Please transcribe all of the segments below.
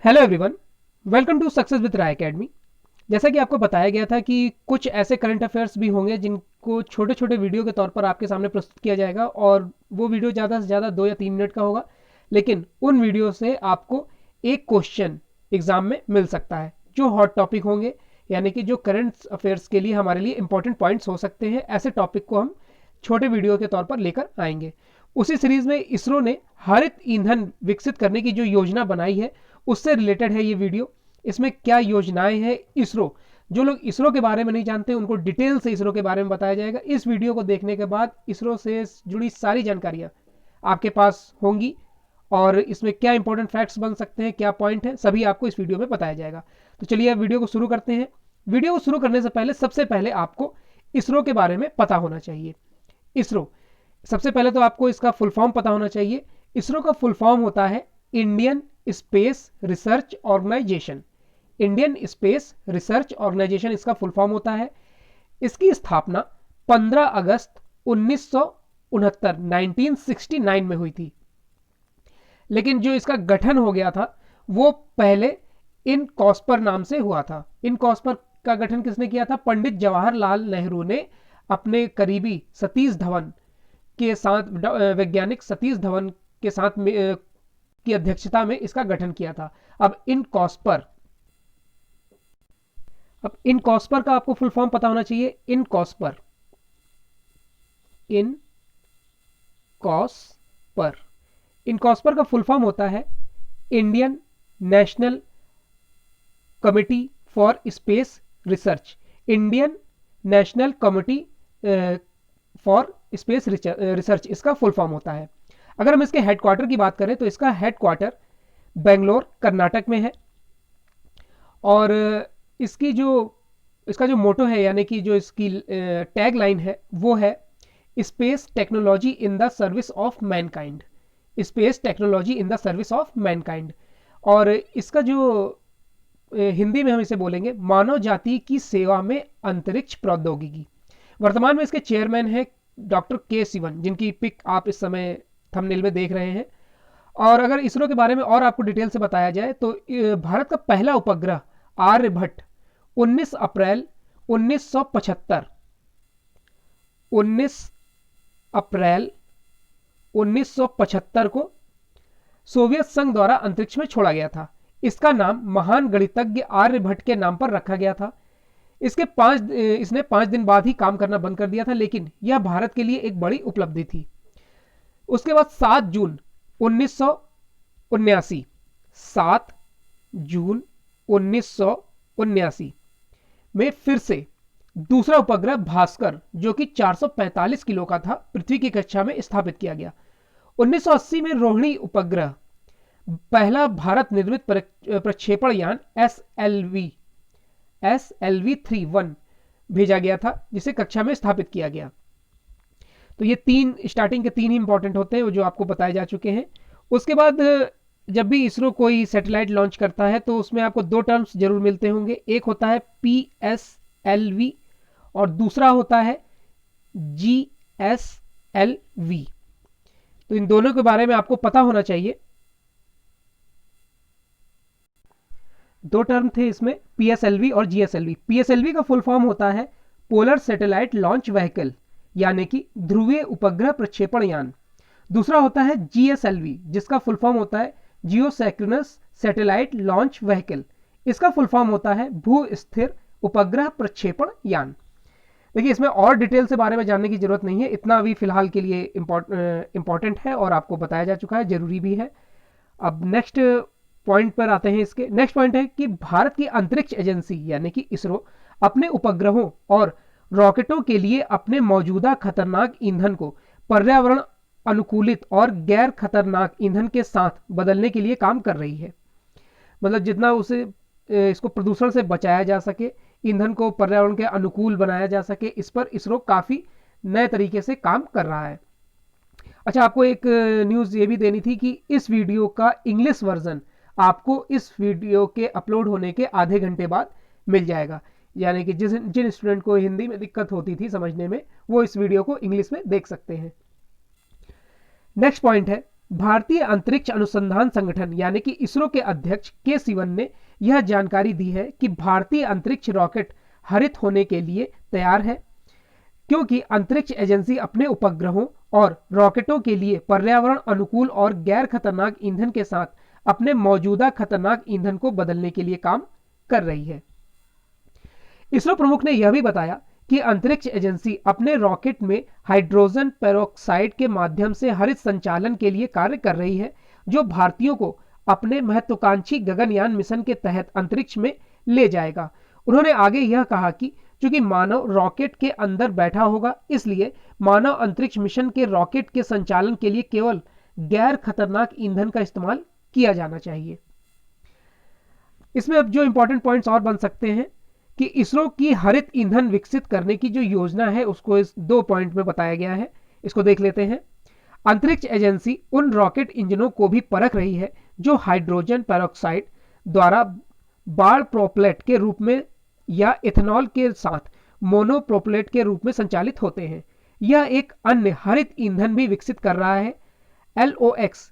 Hello everyone, welcome to success with Rai academy. जैसा कि आपको बताया गया था कि कुछ ऐसे करंट अफेयर्स भी होंगे जिनको छोटे छोटे वीडियो के तौर पर आपके सामने प्रस्तुत किया जाएगा और वो वीडियो ज़्यादा से ज़्यादा 2 या 3 मिनट का होगा। लेकिन उन वीडियो से आपको एक क्वेश्चन एग्जाम में मिल सकता है जो हॉट टॉपिक होंगे, यानी कि जो करंट अफेयर्स के लिए हमारे लिए इंपॉर्टेंट पॉइंट्स हो सकते हैं। ऐसे टॉपिक को हम छोटे वीडियो के तौर पर लेकर आएंगे। उसी सीरीज में इसरो ने हरित ईंधन विकसित करने की जो योजना बनाई है उससे रिलेटेड है ये वीडियो। इसमें क्या योजनाएं हैं इसरो, जो लोग इसरो के बारे में नहीं जानते उनको डिटेल से इसरो के बारे में बताया जाएगा। इस वीडियो को देखने के बाद इसरो से जुड़ी सारी जानकारियां आपके पास होंगी और इसमें क्या इंपॉर्टेंट फैक्ट्स बन सकते हैं, क्या पॉइंट है, सभी आपको इस वीडियो में बताया जाएगा। तो चलिए अब वीडियो को शुरू करते हैं। वीडियो को शुरू करने से पहले सबसे पहले आपको इसरो के बारे में पता होना चाहिए। इसरो, सबसे पहले तो आपको इसका फुल फॉर्म पता होना चाहिए। इसरो का फुल फॉर्म होता है Indian space research organisation. Indian space research organisation इसका फुल फॉर्म होता है। इसकी स्थापना 15 अगस्त 1969 1969 में हुई थी। लेकिन जो इसका गठन हो गया था वो पहले इन कॉस्पर नाम से हुआ था। इन कॉस्पर का गठन किसने किया था? पंडित जवाहरलाल नेहरू ने अपने करीबी सतीश धवन के साथ, वैज्ञानिक सतीश धवन के साथ की अध्यक्षता में इसका गठन किया था। अब इन कॉस्पर का आपको फुल फॉर्म पता होना चाहिए। इन कॉस्पर का फुल फॉर्म होता है Indian national committee for space research. Indian national committee for space research इसका फुल फॉर्म होता है। अगर हम इसके हेडक्वार्टर की बात करें तो इसका हेडक्वार्टर बेंगलोर कर्नाटक में है और इसका जो मोटो है, यानी कि जो इसकी टैग लाइन है वो है space technology in the service of Mankind. Space technology in the service of Mankind. और इसका जो हिंदी में हम इसे बोलेंगे मानव जाति की सेवा में अंतरिक्ष प्रौद्योगिकी। वर्तमान में इसके चेयरमैन है डॉक्टर के सिवन, जिनकी पिक आप इस समय थंबनेल में देख रहे हैं। और अगर इसरो के बारे में और आपको डिटेल से बताया जाए तो भारत का पहला उपग्रह आर्यभट्ट 19 अप्रैल 1975 को सोवियत संघ द्वारा अंतरिक्ष में छोड़ा गया था। इसका नाम महान गणितज्ञ आर्यभट्ट के नाम पर रखा गया था। इसने 5 दिन बाद ही काम करना बंद कर दिया था, लेकिन यह भारत के लिए एक बड़ी उपलब्धि थी। उसके बाद 7 जून 1979 में फिर से दूसरा उपग्रह भास्कर, जो कि 445 किलो का था, पृथ्वी की कक्षा में स्थापित किया गया। 1980 में रोहिणी उपग्रह, पहला भारत निर्मित प्रक्षेपण यान SLV-31 भेजा गया था, जिसे कक्षा में स्थापित किया गया। तो ये स्टार्टिंग के 3 ही इंपॉर्टेंट होते हैं जो आपको बताए जा चुके हैं। उसके बाद जब भी इसरो कोई सैटेलाइट लॉन्च करता है तो उसमें आपको 2 टर्म्स जरूर मिलते होंगे। एक होता है PSLV और दूसरा होता है GSLV। तो इन दोनों के बारे में आपको पता होना चाहिए। 2 टर्म थे इसमें, PSLV और GSLV। PSLV का फुल फॉर्म होता है पोलर सैटेलाइट लॉन्च व्हीकल, यानी कि ध्रुवीय उपग्रह प्रक्षेपण यान। दूसरा होता है GSLV, जिसका फुल फॉर्म होता है जियोसैक्रोनस सैटेलाइट लॉन्च व्हीकल। इसका फुल फॉर्म होता है भू स्थिर उपग्रह प्रक्षेपण यान। देखिए, इसमें और डिटेल से बारे में जानने की जरूरत नहीं है, इतना अभी फिलहाल के लिए इंपॉर्टेंट है और आपको बताया जा चुका है, जरूरी भी है। अब नेक्स्ट पॉइंट पर आते हैं। इसके नेक्स्ट पॉइंट है कि भारत की अंतरिक्ष एजेंसी यानी कि इसरो अपने उपग्रहों और रॉकेटों के लिए अपने मौजूदा खतरनाक ईंधन को पर्यावरण अनुकूलित और गैर खतरनाक ईंधन के साथ बदलने के लिए काम कर रही है। मतलब जितना इसको प्रदूषण से बचाया जा सके, ईंधन को पर्यावरण के अनुकूल बनाया जा सके, इस पर इसरो काफी नए तरीके से काम कर रहा है। अच्छा, आपको एक न्यूज ये भी देनी थी कि इस वीडियो का इंग्लिश वर्जन आपको इस वीडियो के अपलोड होने के आधे घंटे बाद मिल जाएगा। यानी कि जिन स्टूडेंट को हिंदी में दिक्कत होती थी समझने में, वो इस वीडियो को इंग्लिश में देख सकते हैं। नेक्स्ट पॉइंट है भारतीय अंतरिक्ष अनुसंधान संगठन यानी कि इसरो के अध्यक्ष के सिवन ने यह जानकारी दी है कि भारतीय अंतरिक्ष रॉकेट हरित होने के लिए तैयार है, क्योंकि अंतरिक्ष एजेंसी अपने उपग्रहों और रॉकेटों के लिए पर्यावरण अनुकूल और गैर खतरनाक ईंधन के साथ अपने मौजूदा खतरनाक ईंधन को बदलने के लिए काम कर रही है। इसरो प्रमुख ने यह भी बताया कि अंतरिक्ष एजेंसी अपने रॉकेट में हाइड्रोजन पेरोक्साइड के माध्यम से हरित संचालन के लिए कार्य कर रही है, जो भारतीयों को अपने महत्वाकांक्षी गगनयान मिशन के तहत अंतरिक्ष में ले जाएगा। उन्होंने आगे यह कहा कि चूंकि मानव रॉकेट के अंदर बैठा होगा, इसलिए मानव अंतरिक्ष मिशन के रॉकेट के संचालन के लिए केवल गैर खतरनाक ईंधन का इस्तेमाल किया जाना चाहिए। इसमें अब जो इंपॉर्टेंट पॉइंट्स और बन सकते हैं कि इसरो की हरित ईंधन विकसित करने की जो योजना है उसको इस 2 पॉइंट में बताया गया है। इसको देख लेते हैं। अंतरिक्ष एजेंसी उन रॉकेट इंजनों को भी परख रही है जो हाइड्रोजन पेरोक्साइड द्वारा बाल प्रोपलेट के रूप में या इथेनॉल के साथ मोनोप्रोपलेट के रूप में संचालित होते हैं। यह एक अन्य हरित ईंधन भी विकसित कर रहा है, LOX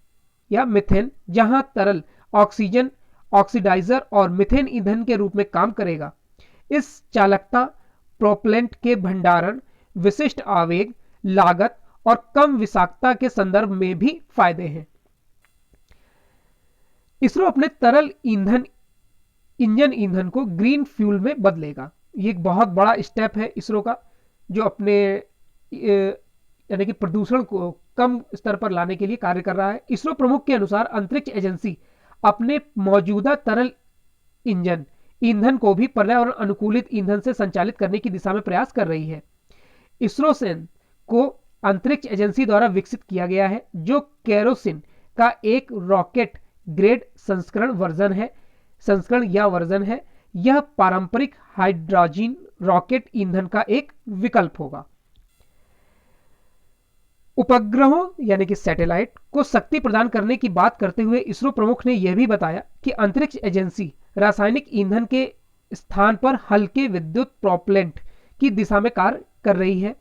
या मीथेन, जहां तरल ऑक्सीजन ऑक्सीडाइजर और मीथेन ईंधन के रूप में काम करेगा। इस चालकता, प्रोपलेंट के भंडारण, विशिष्ट आवेग, लागत और कम विषाक्तता के संदर्भ में भी फायदे हैं। इसरो अपने तरल ईंधन इंजन ईंधन को ग्रीन फ्यूल में बदलेगा। ये एक बहुत बड़ा स्टेप है इसरो का, जो अपने यानी कि प्रदूषण को कम स्तर पर लाने के लिए कार्य कर रहा है। इसरो प्रमुख के अनुसार अंतरिक्ष एजेंसी अपने मौजूदा तरल इंजन ईंधन को भी पर्यावरण अनुकूलित ईंधन से संचालित करने की दिशा में प्रयास कर रही है। इसरोसेन को अंतरिक्ष एजेंसी द्वारा विकसित किया गया है, जो केरोसिन का एक रॉकेट ग्रेड वर्जन है। यह पारंपरिक हाइड्रोजन रॉकेट ईंधन का एक विकल्प होगा। उपग्रहों यानी कि सैटेलाइट को शक्ति प्रदान करने की बात करते हुए इसरो प्रमुख ने यह भी बताया कि अंतरिक्ष एजेंसी रासायनिक ईंधन के स्थान पर हल्के विद्युत प्रोपलेंट की दिशा में कार्य कर रही है।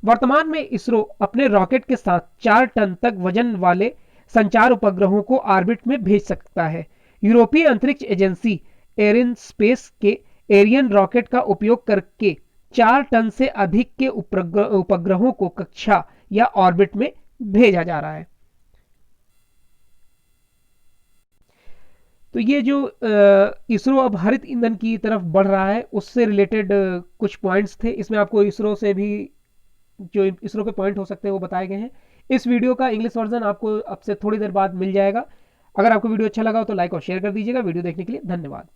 वर्तमान में इसरो अपने रॉकेट के साथ 4 टन तक वजन वाले संचार उपग्रहों को ऑर्बिट में भेज सकता है। यूरोपीय अंतरिक्ष एजेंसी एरिनस्पेस के एरियन रॉकेट का उपयोग करके 4 टन से अधिक के उपग्रहों को कक्षा या ऑर्बिट में भेजा जा रहा है। तो ये जो इसरो अब हरित ईंधन की तरफ बढ़ रहा है, उससे रिलेटेड कुछ पॉइंट्स थे। इसमें आपको इसरो से भी जो इसरो के पॉइंट हो सकते हैं वो बताए गए हैं। इस वीडियो का इंग्लिश वर्जन आपको अब से थोड़ी देर बाद मिल जाएगा। अगर आपको वीडियो अच्छा लगा हो तो लाइक और शेयर कर दीजिएगा। वीडियो देखने के लिए धन्यवाद।